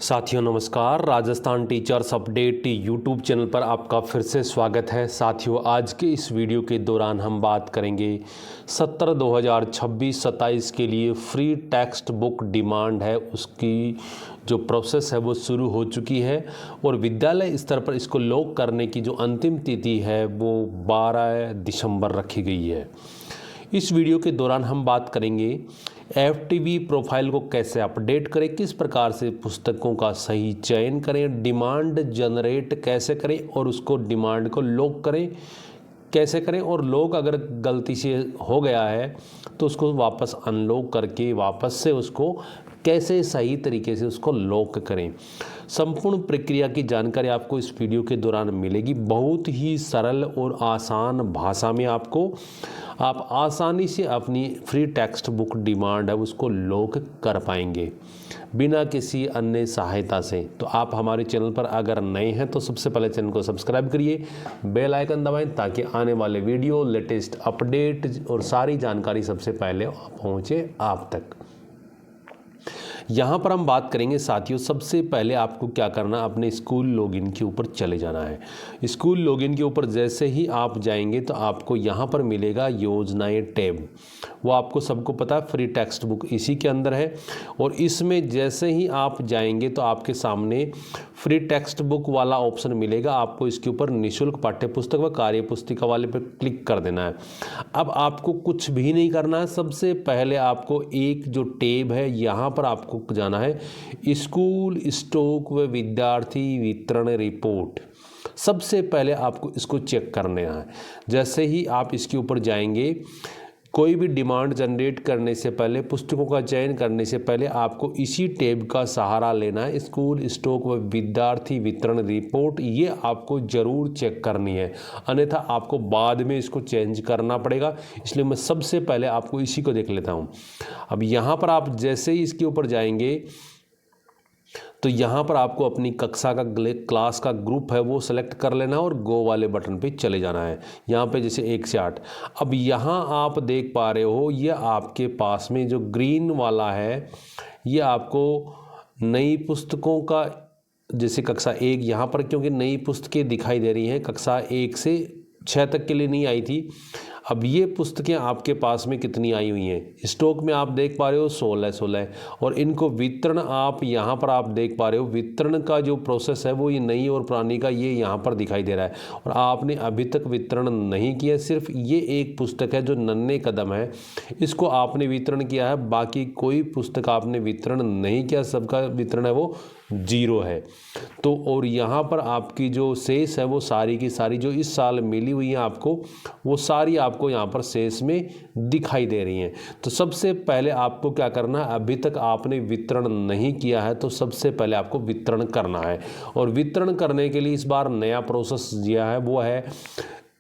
साथियों नमस्कार। Rajasthan teachers update YouTube channel पर आपका फिर से स्वागत है। साथियों आज के इस वीडियो के दौरान हम बात करेंगे 17/2026-27 के लिए फ्री टेक्स्ट बुक डिमांड है, उसकी जो प्रोसेस है वो शुरू हो चुकी है और विद्यालय स्तर पर इसको लॉक करने की जो अंतिम तिथि है वो 12 दिसंबर रखी गई है। इस वीडियो के दौरान हम बात करेंगे FTV प्रोफाइल को कैसे अपडेट करें, किस प्रकार से पुस्तकों का सही चयन करें, डिमांड जनरेट कैसे करें और उसको डिमांड को लॉक करें कैसे करें, और लॉक अगर गलती से हो गया है तो उसको वापस अनलॉक करके वापस से उसको कैसे सही तरीके से उसको लॉक करें। संपूर्ण प्रक्रिया की जानकारी आपको इस वीडियो के दौरान मिलेगी। बहुत ही सरल और आसान भाषा में आप आसानी से अपनी फ्री टेक्स्ट बुक डिमांड है उसको लॉक कर पाएंगे बिना किसी अन्य सहायता से। तो आप हमारे चैनल पर अगर नए हैं तो सबसे पहले चैनल को सब्सक्राइब करिए, बेल आइकन दबाएं ताकि आने वाले वीडियो, लेटेस्ट अपडेट और सारी जानकारी सबसे पहले पहुंचे आप तक। यहाँ पर हम बात करेंगे साथियों, सबसे पहले आपको क्या करना है, अपने स्कूल लॉगिन के ऊपर चले जाना है। स्कूल लॉगिन के ऊपर जैसे ही आप जाएंगे तो आपको यहाँ पर मिलेगा योजनाएं टैब। वो आपको सबको पता है, फ्री टेक्स्ट बुक इसी के अंदर है। और इसमें जैसे ही आप जाएंगे तो आपके सामने फ्री टेक्स्ट बुक वाला ऑप्शन मिलेगा। आपको इसके ऊपर निःशुल्क पाठ्य पुस्तक व कार्य पुस्तिका वाले पर क्लिक कर देना है। अब आपको कुछ भी नहीं करना है। सबसे पहले आपको एक जो टैब है यहाँ पर आपको जाना है, स्कूल स्टॉक व विद्यार्थी वितरण रिपोर्ट। सबसे पहले आपको इसको चेक करना है। जैसे ही आप इसके ऊपर जाएंगे, कोई भी डिमांड जनरेट करने से पहले, पुस्तकों का चयन करने से पहले आपको इसी टैब का सहारा लेना है। स्कूल स्टॉक व विद्यार्थी वितरण रिपोर्ट, ये आपको ज़रूर चेक करनी है, अन्यथा आपको बाद में इसको चेंज करना पड़ेगा। इसलिए मैं सबसे पहले आपको इसी को देख लेता हूँ। अब यहाँ पर आप जैसे ही इसके ऊपर जाएंगे तो यहाँ पर आपको अपनी कक्षा का क्लास का ग्रुप है वो सेलेक्ट कर लेना है और गो वाले बटन पे चले जाना है। यहाँ पे जैसे 1 से 8। अब यहाँ आप देख पा रहे हो, ये आपके पास में जो ग्रीन वाला है ये आपको नई पुस्तकों का, जैसे कक्षा 1 यहाँ पर क्योंकि नई पुस्तकें दिखाई दे रही हैं, कक्षा 1 से 6 तक के लिए नहीं आई थी। अब ये पुस्तकें आपके पास में कितनी आई हुई हैं, स्टॉक में आप देख पा रहे हो 16 और इनको वितरण आप यहाँ पर आप देख पा रहे हो। वितरण का जो प्रोसेस है वो ये नई और पुरानी का ये यहाँ पर दिखाई दे रहा है और आपने अभी तक वितरण नहीं किया। सिर्फ ये एक पुस्तक है जो नन्हे कदम है, इसको आपने वितरण किया है, बाकी कोई पुस्तक आपने वितरण नहीं किया, सबका वितरण है वो 0 है। तो और यहाँ पर आपकी जो शेष है वो सारी की सारी जो इस साल मिली हुई है आपको, वो सारी आपको यहाँ पर शेष में दिखाई दे रही हैं। तो सबसे पहले आपको क्या करना है, अभी तक आपने वितरण नहीं किया है तो सबसे पहले आपको वितरण करना है। और वितरण करने के लिए इस बार नया प्रोसेस दिया है, वो है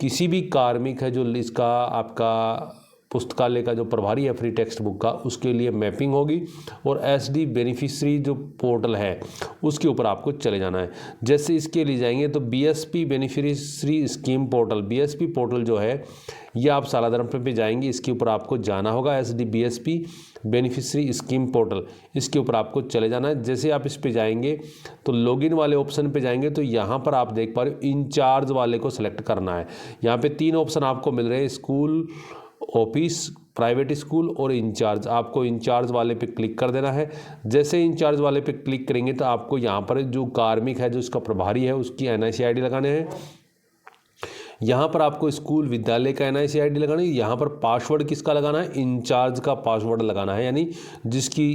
किसी भी कार्मिक है जो इसका आपका पुस्तकालय का जो प्रभारी है फ्री टेक्स्ट बुक का, उसके लिए मैपिंग होगी और SD बेनिफिशरी जो पोर्टल है उसके ऊपर आपको चले जाना है। जैसे इसके लिए जाएंगे तो BSP beneficiary scheme portal, BSP portal जो है ये आप सालाधर्म पे जाएंगे, इसके ऊपर आपको जाना होगा। SD BSP beneficiary scheme portal, इसके ऊपर आपको चले जाना है। जैसे आप इस पे जाएंगे तो लॉगिन वाले ऑप्शन पे जाएंगे तो यहाँ पर आप देख पा रहे हो इंचार्ज वाले को सिलेक्ट करना है। यहाँ पे 3 ऑप्शन आपको मिल रहे हैं, स्कूल, ऑफिस, प्राइवेट स्कूल और इंचार्ज। आपको इंचार्ज वाले पे क्लिक कर देना है। जैसे इंचार्ज वाले पे क्लिक करेंगे तो आपको यहाँ पर जो कार्मिक है जो इसका प्रभारी है उसकी NIC ID लगाने हैं। यहाँ पर आपको स्कूल विद्यालय का NIC ID लगाना है। यहाँ पर पासवर्ड किसका लगाना है, इंचार्ज का पासवर्ड लगाना है, यानी जिसकी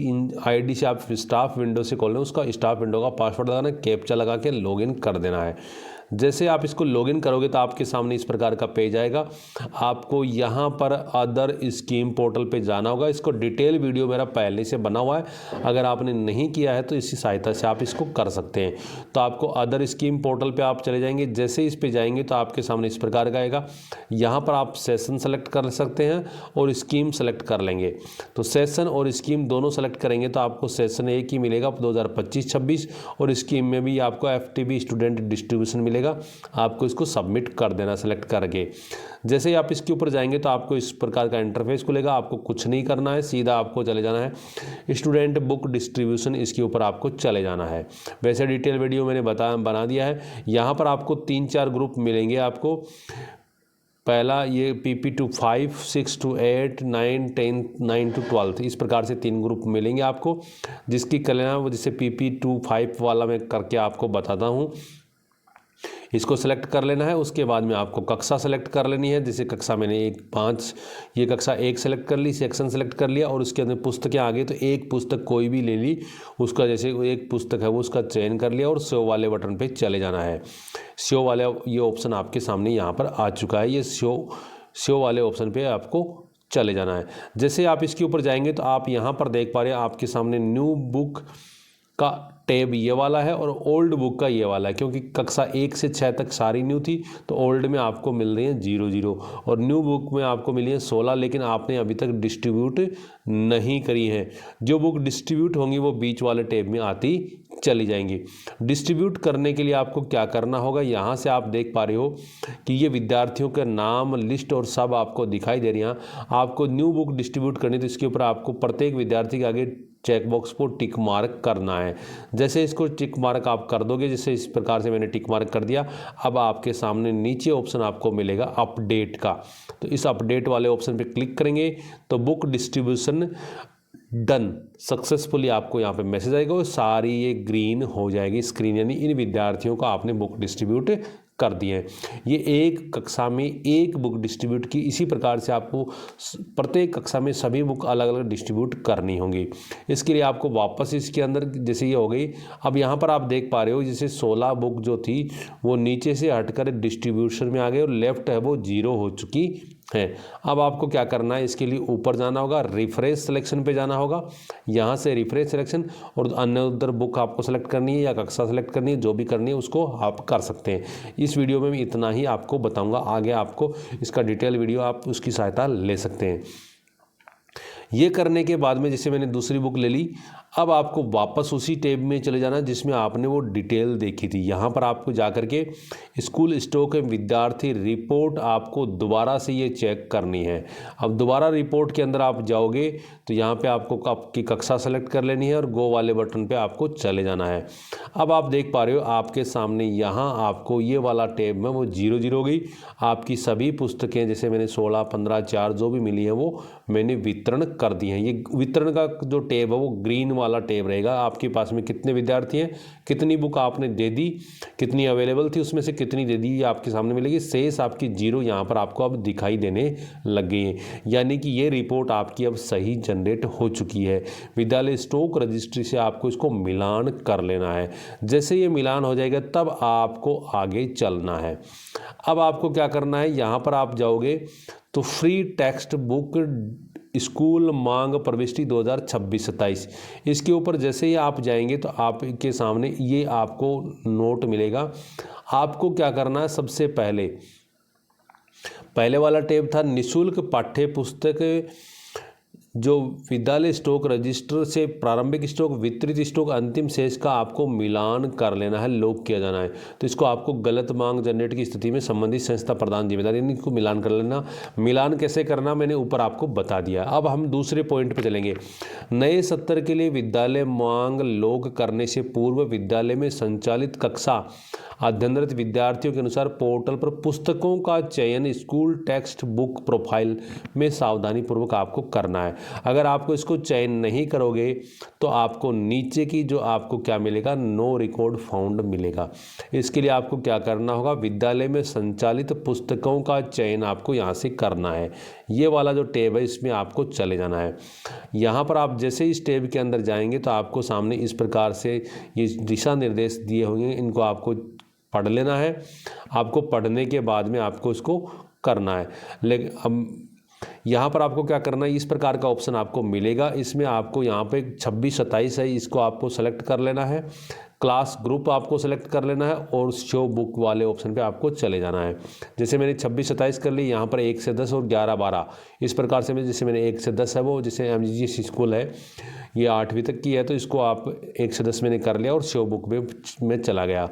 ID से आप स्टाफ विंडो से खोल रहे हैं उसका स्टाफ विंडो का पासवर्ड लगाना है। कैप्चा लगा के लॉगिन कर देना है। जैसे आप इसको लॉगिन करोगे तो आपके सामने इस प्रकार का पेज आएगा। आपको यहाँ पर अदर स्कीम पोर्टल पे जाना होगा। इसको डिटेल वीडियो मेरा पहले से बना हुआ है, अगर आपने नहीं किया है तो इसी सहायता से आप इसको कर सकते हैं। तो आपको अदर स्कीम पोर्टल पे आप चले जाएंगे। जैसे इस पे जाएंगे तो आपके सामने इस प्रकार का आएगा। यहाँ पर आप सेशन सेलेक्ट कर सकते हैं और स्कीम सेलेक्ट कर लेंगे। तो सेशन और स्कीम दोनों सेलेक्ट करेंगे तो आपको सेशन 1 ही मिलेगा 2025-26 और स्कीम में भी आपको FTV स्टूडेंट डिस्ट्रीब्यूशन मिलेगा मिलेगा, आपको इसको सबमिट कर देना सेलेक्ट करके। जैसे ही आप इसके ऊपर जाएंगे तो आपको इस प्रकार का इंटरफेस खुलेगा। आपको कुछ नहीं करना है, सीधा आपको चले जाना है स्टूडेंट बुक डिस्ट्रीब्यूशन, इसके ऊपर आपको चले जाना है। वैसे डिटेल वीडियो मैंने बना दिया है। यहाँ पर आपको 3-4 ग्रुप मिलेंगे आपको। पहला ये PP to 5, 6 to 8, 9, 10, 9 to 12, इस प्रकार से 3 ग्रुप मिलेंगे आपको, जिसकी कल्याण वो जैसे PP to 5 वाला मैं करके आपको बताता हूँ। इसको सेलेक्ट कर लेना है। उसके बाद में आपको कक्षा सेलेक्ट कर लेनी है। जैसे कक्षा मैंने 1-5, ये कक्षा 1 सेलेक्ट कर ली, सेक्शन सेलेक्ट कर लिया, और उसके अंदर पुस्तकें आ गई तो एक पुस्तक कोई भी ले ली, उसका जैसे एक पुस्तक है वो उसका चयन कर लिया और शो वाले बटन पे चले जाना है। शो वाले ये ऑप्शन आपके सामने यहाँ पर आ चुका है। ये शो वाले ऑप्शन पे आपको चले जाना है। जैसे आप इसके ऊपर जाएंगे तो आप यहाँ पर देख पा रहे हैं आपके सामने न्यू बुक का टैब ये वाला है और ओल्ड बुक का ये वाला है, क्योंकि कक्षा 1 से 6 तक सारी न्यू थी तो ओल्ड में आपको मिल रही हैं 0 और न्यू बुक में आपको मिली है 16, लेकिन आपने अभी तक डिस्ट्रीब्यूट नहीं करी है। जो बुक डिस्ट्रीब्यूट होंगी वो बीच वाले टैब में आती चली जाएंगी। डिस्ट्रीब्यूट करने के लिए आपको क्या करना होगा, यहाँ से आप देख पा रहे हो कि ये विद्यार्थियों के नाम लिस्ट और सब आपको दिखाई दे रही हैं। आपको न्यू बुक डिस्ट्रीब्यूट करनी तो इसके ऊपर आपको प्रत्येक विद्यार्थी के आगे चेक बॉक्स को टिक मार्क करना है। जैसे इसको टिक मार्क आप कर दोगे, जैसे इस प्रकार से मैंने टिक मार्क कर दिया, अब आपके सामने नीचे ऑप्शन आपको मिलेगा अपडेट का। तो इस अपडेट वाले ऑप्शन पे क्लिक करेंगे तो बुक डिस्ट्रीब्यूशन डन सक्सेसफुली आपको यहाँ पे मैसेज आएगा और सारी ये ग्रीन हो जाएगी स्क्रीन, यानी इन विद्यार्थियों को आपने बुक डिस्ट्रीब्यूट कर दिए हैं। ये एक कक्षा में एक बुक डिस्ट्रीब्यूट की, इसी प्रकार से आपको प्रत्येक कक्षा में सभी बुक अलग अलग डिस्ट्रीब्यूट करनी होंगी। इसके लिए आपको वापस इसके अंदर जैसे ये हो गई, अब यहाँ पर आप देख पा रहे हो जैसे 16 बुक जो थी वो नीचे से हटकर डिस्ट्रीब्यूशन में आ गई और लेफ्ट है वो 0 हो चुकी है। अब आपको क्या करना है, इसके लिए ऊपर जाना होगा, रिफ्रेश सिलेक्शन पे जाना होगा, यहाँ से रिफ्रेश सिलेक्शन और अन्य उधर बुक आपको सेलेक्ट करनी है या कक्षा सेलेक्ट करनी है, जो भी करनी है उसको आप कर सकते हैं। इस वीडियो में मैं इतना ही आपको बताऊंगा, आगे आपको इसका डिटेल वीडियो आप उसकी सहायता ले सकते हैं। ये करने के बाद में जैसे मैंने दूसरी बुक ले ली, अब आपको वापस उसी टैब में चले जाना जिसमें आपने वो डिटेल देखी थी। यहाँ पर आपको जाकर के स्कूल स्टॉक एवं विद्यार्थी रिपोर्ट आपको दोबारा से ये चेक करनी है। अब दोबारा रिपोर्ट के अंदर आप जाओगे तो यहाँ पे आपको आपकी कक्षा सेलेक्ट कर लेनी है और गो वाले बटन पे आपको चले जाना है। अब आप देख पा रहे हो आपके सामने यहाँ आपको ये वाला टैब में वो 0 हो गई। आपकी सभी पुस्तकें जैसे मैंने 16, 15, 4 जो भी मिली है वो मैंने वितरण कर दी हैं। ये वितरण का जो टैब है वो ग्रीन वाला टैब रहेगा। आपके पास में कितने विद्यार्थी हैं, कितनी बुक आपने दे दी, कितनी अवेलेबल थी, उसमें से कितनी दे दी, ये आपके सामने मिलेगी। शेष आपकी 0 यहाँ पर आपको अब दिखाई देने लग गई है, यानी कि ये रिपोर्ट आपकी अब सही जनरेट हो चुकी है। विद्यालय स्टॉक रजिस्ट्री से आपको इसको मिलान कर लेना है। जैसे ये मिलान हो जाएगा तब आपको आगे चलना है। अब आपको क्या करना है, यहाँ पर आप जाओगे तो फ्री टेक्स्ट बुक स्कूल मांग प्रविष्टि 2026-27, इसके ऊपर जैसे ही आप जाएंगे तो आपके सामने ये आपको नोट मिलेगा। आपको क्या करना है, सबसे पहले वाला टैब था निःशुल्क पाठ्य पुस्तक जो विद्यालय स्टॉक रजिस्टर से प्रारंभिक स्टॉक, वितरित स्टॉक, अंतिम शेष का आपको मिलान कर लेना है, लॉक किया जाना है। तो इसको आपको गलत मांग जनरेट की स्थिति में संबंधित संस्था प्रदान जिम्मेदारी, इनको मिलान कर लेना। मिलान कैसे करना मैंने ऊपर आपको बता दिया। अब हम दूसरे पॉइंट पे चलेंगे। नए सत्र के लिए विद्यालय मांग लॉक करने से पूर्व विद्यालय में संचालित कक्षा अध्ययनरत विद्यार्थियों के अनुसार पोर्टल पर पुस्तकों का चयन स्कूल टेक्स्ट बुक प्रोफाइल में सावधानी पूर्वक आपको करना है। अगर आपको इसको चयन नहीं करोगे तो आपको नीचे की जो आपको क्या मिलेगा, नो रिकॉर्ड फाउंड मिलेगा। इसके लिए आपको क्या करना होगा, विद्यालय में संचालित पुस्तकों का चयन आपको यहाँ से करना है। ये वाला जो टैब है इसमें आपको चले जाना है। यहाँ पर आप जैसे इस टैब के अंदर जाएंगे तो आपको सामने इस प्रकार से ये दिशा निर्देश दिए होंगे, इनको आपको पढ़ लेना है। आपको पढ़ने के बाद में आपको इसको करना है। लेकिन अब यहाँ पर आपको क्या करना है, इस प्रकार का ऑप्शन आपको मिलेगा। इसमें आपको यहाँ पे 26-27 है, इसको आपको सेलेक्ट कर लेना है। क्लास ग्रुप आपको सेलेक्ट कर लेना है और शो बुक वाले ऑप्शन पे आपको चले जाना है। जैसे मैंने 26-27 कर ली, यहाँ पर 1 से 10 और 11-12 इस प्रकार से जैसे मैंने 1 से 10 है वो जैसे MGGS स्कूल है ये 8वीं तक की है तो इसको आप 1 से 10 मैंने कर लिया और शो बुक में चला गया।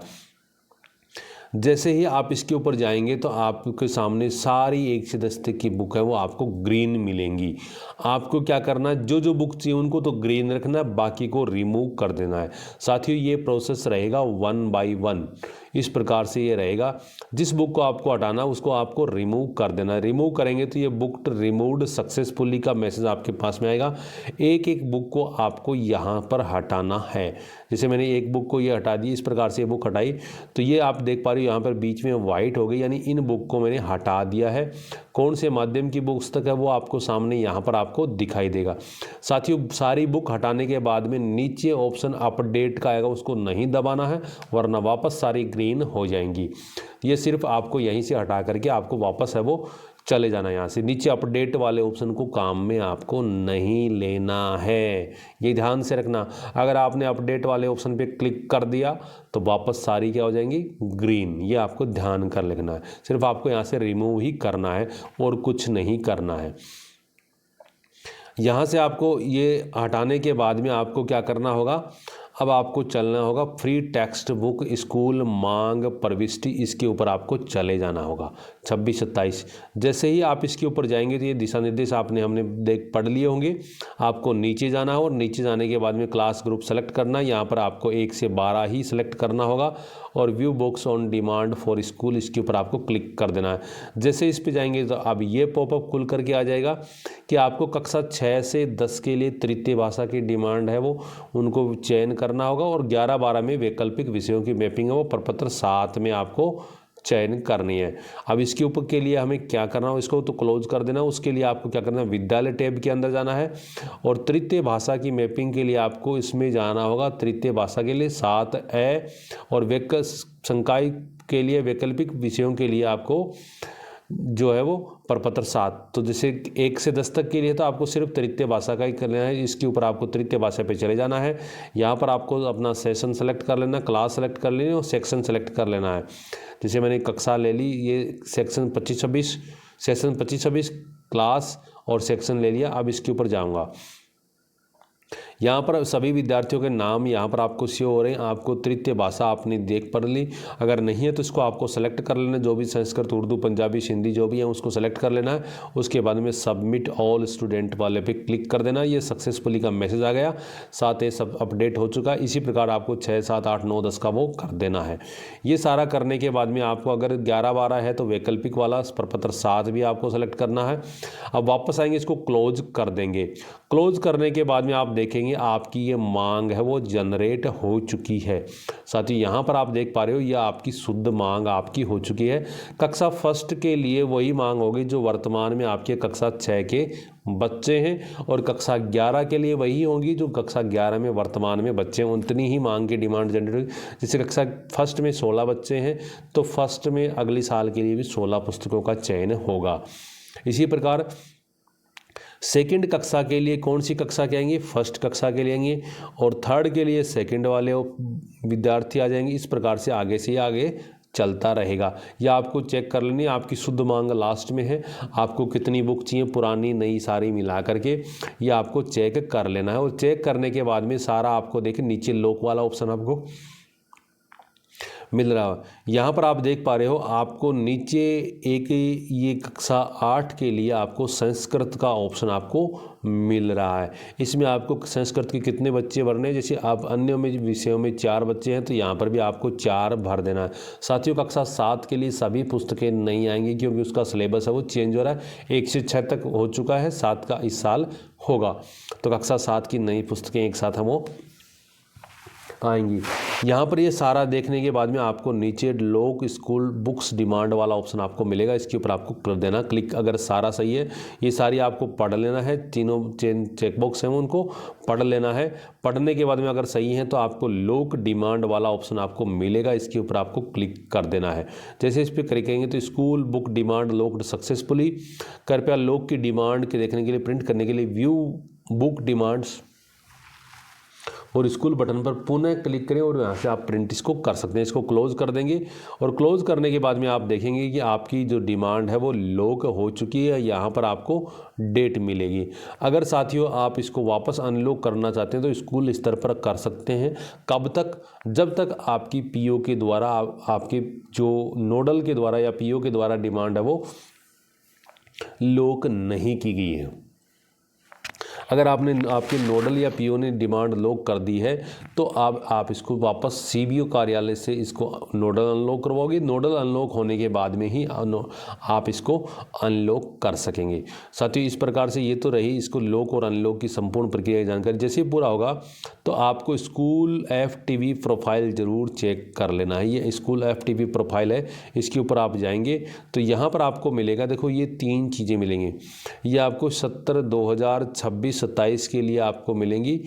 जैसे ही आप इसके ऊपर जाएंगे तो आपके सामने सारी 1 से 10 तक की बुक है वो आपको ग्रीन मिलेंगी। आपको क्या करना है, जो जो बुक चाहिए उनको तो ग्रीन रखना है, बाकी को रिमूव कर देना है। साथियों ये प्रोसेस रहेगा 1 बाय 1, इस प्रकार से ये रहेगा। जिस बुक को आपको हटाना उसको आपको रिमूव कर देना है। रिमूव करेंगे तो ये बुक रिमूव्ड सक्सेसफुली का मैसेज आपके पास में आएगा। एक एक बुक को आपको यहाँ पर हटाना है। जैसे मैंने एक बुक को ये हटा दी, इस प्रकार से ये बुक हटाई तो ये आप देख पा रहे हो यहाँ पर बीच में वाइट हो गई, यानी इन बुक को मैंने हटा दिया है। कौन से माध्यम की पुस्तक है वो आपको सामने यहाँ पर आपको दिखाई देगा। साथियों सारी बुक हटाने के बाद में नीचे ऑप्शन अपडेट का आएगा, उसको नहीं दबाना है वरना वापस सारी ग्रीन हो जाएंगी। ये सिर्फ आपको यहीं से हटा करके आपको वापस है वो चले जाना है। यहाँ से नीचे अपडेट वाले ऑप्शन को काम में आपको नहीं लेना है, ये ध्यान से रखना। अगर आपने अपडेट वाले ऑप्शन पे क्लिक कर दिया तो वापस सारी क्या हो जाएंगी, ग्रीन। ये आपको ध्यान कर लेना है। सिर्फ आपको यहाँ से रिमूव ही करना है और कुछ नहीं करना है। यहाँ से आपको ये हटाने के बाद में आपको क्या करना होगा, अब आपको चलना होगा फ्री टेक्स्ट बुक स्कूल मांग प्रविष्टि, इसके ऊपर आपको चले जाना होगा 26-27। जैसे ही आप इसके ऊपर जाएंगे तो ये दिशा निर्देश हमने पढ़ लिए होंगे। आपको नीचे जाना है और नीचे जाने के बाद में क्लास ग्रुप सेलेक्ट करना है। यहाँ पर आपको 1 से 12 ही सेलेक्ट करना होगा और view books on demand for school, इसके ऊपर आपको क्लिक कर देना है। जैसे इस पर जाएंगे तो अब ये पॉपअप खुल करके आ जाएगा कि आपको कक्षा 6 से 10 के लिए तृतीय भाषा की डिमांड है वो उनको चयन करना होगा और 11-12 में वैकल्पिक विषयों की मैपिंग है वो प्रपत्र 7 में आपको चयन करनी है। अब इसके ऊपर के लिए हमें क्या करना हो, इसको तो क्लोज कर देना। उसके लिए आपको क्या करना है, विद्यालय टैब के अंदर जाना है और तृतीय भाषा की मैपिंग के लिए आपको इसमें जाना होगा। तृतीय भाषा के लिए 7A और संकाय के लिए वैकल्पिक विषयों के लिए आपको जो है वो प्रपत्र 7। तो जैसे 1 से 10 तक के लिए तो आपको सिर्फ तृतीय भाषा का ही करना है। इसके ऊपर आपको तृतीय भाषा पे चले जाना है। यहाँ पर आपको अपना सेशन सेलेक्ट कर लेना, क्लास सेलेक्ट कर लेनी और सेक्शन सेलेक्ट कर लेना है। जैसे मैंने कक्षा ले ली, ये सेक्शन 25-26 सेशन 25-26 क्लास और सेक्शन ले लिया। अब इसके ऊपर जाऊँगा, यहाँ पर सभी विद्यार्थियों के नाम यहाँ पर आपको शो हो रहे हैं। आपको तृतीय भाषा आपने देख पढ़ ली, अगर नहीं है तो इसको आपको सेलेक्ट कर लेना। जो भी संस्कृत, उर्दू, पंजाबी, हिंदी जो भी है उसको सेलेक्ट कर लेना है। उसके बाद में सबमिट ऑल स्टूडेंट वाले पे क्लिक कर देना। ये सक्सेसफुली का मैसेज आ गया, साथ ही सब अपडेट हो चुका है। इसी प्रकार आपको 6, 7, 8, 9, 10 का वो कर देना है। ये सारा करने के बाद में आपको अगर 11-12 है तो वैकल्पिक वाला प्रपत्र 7 भी आपको सेलेक्ट करना है। अब वापस आएंगे, इसको क्लोज कर देंगे। क्लोज करने के बाद में आप देखेंगे आपकी ये मांग है वो जनरेट हो चुकी है। साथ ही यहाँ पर आप देख पा रहे हो यह आपकी शुद्ध मांग आपकी हो चुकी है। कक्षा फर्स्ट के लिए वही मांग होगी जो वर्तमान में आपके कक्षा 6 के बच्चे हैं और कक्षा 11 के लिए वही होगी जो कक्षा 11 में वर्तमान में बच्चे हैं। उतनी ही मांग की डिमांड जनरेट होगी। जैसे कक्षा फर्स्ट में 16 बच्चे हैं तो फर्स्ट में अगले साल के लिए भी 16 पुस्तकों का चयन होगा। इसी प्रकार सेकंड कक्षा के लिए कौन सी कक्षा के आएंगे, फर्स्ट कक्षा के लिए आएंगे और थर्ड के लिए सेकंड वाले विद्यार्थी आ जाएंगे। इस प्रकार से आगे से आगे चलता रहेगा। या आपको चेक कर लेनी, आपकी शुद्ध मांग लास्ट में है। आपको कितनी बुक चाहिए, पुरानी नई सारी मिला करके ये आपको चेक कर लेना है। और चेक करने के बाद में सारा आपको देखिए नीचे लॉक वाला ऑप्शन आपको मिल रहा है। यहाँ पर आप देख पा रहे हो आपको नीचे एक ये कक्षा 8 के लिए आपको संस्कृत का ऑप्शन आपको मिल रहा है। इसमें आपको संस्कृत के कितने बच्चे भरने हैं, जैसे आप अन्य में विषयों में 4 बच्चे हैं तो यहाँ पर भी आपको 4 भर देना है। साथियों कक्षा 7 के लिए सभी पुस्तकें नहीं आएंगी क्योंकि उसका सिलेबस है वो चेंज हो रहा है। 1 से 6 तक हो चुका है, 7 का इस साल होगा। तो कक्षा 7 की नई पुस्तकें एक साथ हम वो आएंगी। यहाँ पर ये सारा देखने के बाद में आपको नीचे लोक स्कूल बुक्स डिमांड वाला ऑप्शन आपको मिलेगा। इसके ऊपर आपको कर देना क्लिक। अगर सारा सही है ये सारी आपको पढ़ लेना है, तीनों चेकबॉक्स हैं उनको पढ़ लेना है। पढ़ने के बाद में अगर सही है तो आपको लोक डिमांड वाला ऑप्शन आपको मिलेगा। इसके ऊपर आपको क्लिक कर देना है। जैसे इस पर क्लिक करेंगे तो school book demand locked successfully. कृपया लोक की डिमांड के देखने के लिए प्रिंट करने के लिए व्यू बुक डिमांड्स और स्कूल बटन पर पुनः क्लिक करें और यहाँ से आप प्रिंट इसको कर सकते हैं। इसको क्लोज़ कर देंगे और क्लोज़ करने के बाद में आप देखेंगे कि आपकी जो डिमांड है वो लॉक हो चुकी है। यहाँ पर आपको डेट मिलेगी। अगर साथियों आप इसको वापस अनलॉक करना चाहते हैं तो स्कूल स्तर पर कर सकते हैं। कब तक? जब तक आपकी पीओ के द्वारा आपके जो नोडल के द्वारा या पीओ के द्वारा डिमांड है वो लॉक नहीं की गई है। अगर आपके नोडल या पीओ ने डिमांड लॉक कर दी है तो आप इसको वापस सीबीओ कार्यालय से इसको नोडल अनलॉक करवाओगे। नोडल अनलॉक होने के बाद में ही आप इसको अनलॉक कर सकेंगे। साथियों इस प्रकार से ये तो रही इसको लॉक और अनलॉक की संपूर्ण प्रक्रिया की जानकारी। जैसे ही पूरा होगा तो आपको स्कूल FTP प्रोफाइल ज़रूर चेक कर लेना है। ये स्कूल FTP प्रोफाइल है, इसके ऊपर आप जाएंगे तो यहाँ पर आपको मिलेगा, देखो ये 3 चीज़ें मिलेंगी। ये आपको 17/2026-27 के लिए आपको मिलेंगी।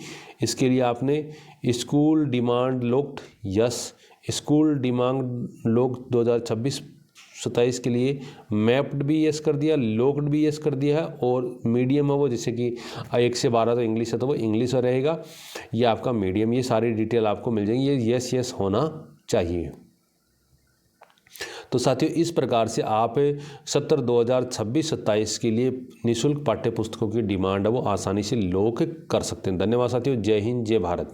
इसके लिए आपने school demand locked yes, school demand locked 2026-27 के लिए मैप्ड भी यस कर दिया, लॉक्ड भी यस कर दिया है। और मीडियम है वो, जैसे कि 1 से 12 तो इंग्लिश है तो वो इंग्लिश रहेगा, ये आपका मीडियम। ये सारी डिटेल आपको मिल जाएंगी। ये यस होना चाहिए। तो साथियों इस प्रकार से आप 17/2026-27 के लिए निःशुल्क पाठ्य पुस्तकों की डिमांड है वो आसानी से लॉक कर सकते हैं। धन्यवाद साथियों। जय हिंद, जय भारत।